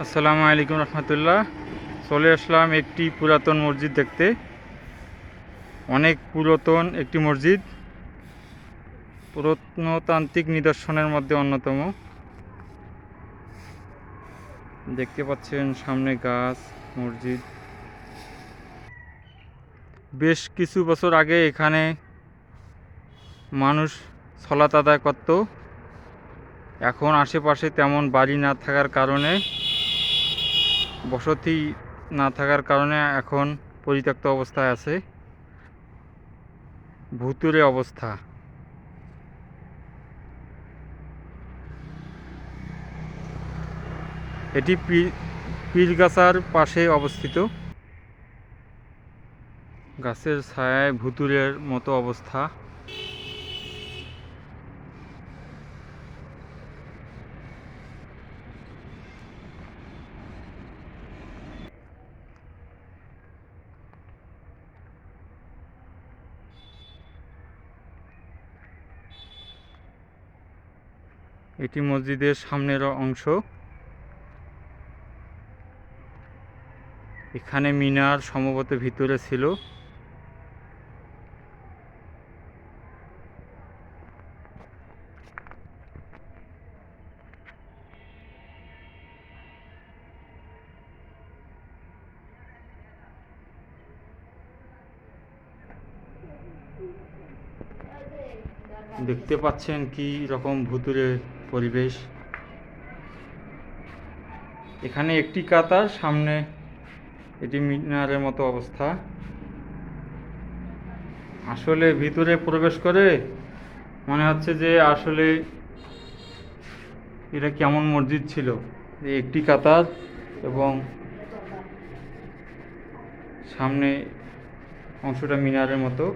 আসসালামু আলাইকুম রহমতুল্লাহ। চলে আসলাম একটি পুরাতন মসজিদ দেখতে। অনেক পুরাতন একটি মসজিদ, প্রত্নতান্ত্রিক নিদর্শনের মধ্যে অন্যতম। দেখতে পাচ্ছেন সামনে গাছ, মসজিদ। বেশ কিছু বছর আগে এখানে মানুষ সলাত আদায় করত। এখন আশেপাশে তেমন বাড়ি না থাকার কারণে, বসতি না থাকার কারণে এখন পরিত্যক্ত অবস্থায় আছে, ভুতুড়ে অবস্থা। এটি পীরগাছার পাশে অবস্থিত। গাছের ছায়ায় ভুতুড়ের মতো অবস্থা। এটি মসজিদের সামনের অংশ। এখানে মিনার সম্ভবত ভিতরে ছিল। দেখতে পাচ্ছেন কি রকম ভুতুড়ে পরিবেশ। এখানে একটি কাতার, সামনে এটি মিনারের মতো অবস্থা। আসলে ভিতরে প্রবেশ করে মনে হচ্ছে যে আসলে এটা কেমন মসজিদ ছিল। একটি কাতার এবং সামনে অংশটা মিনারের মতো।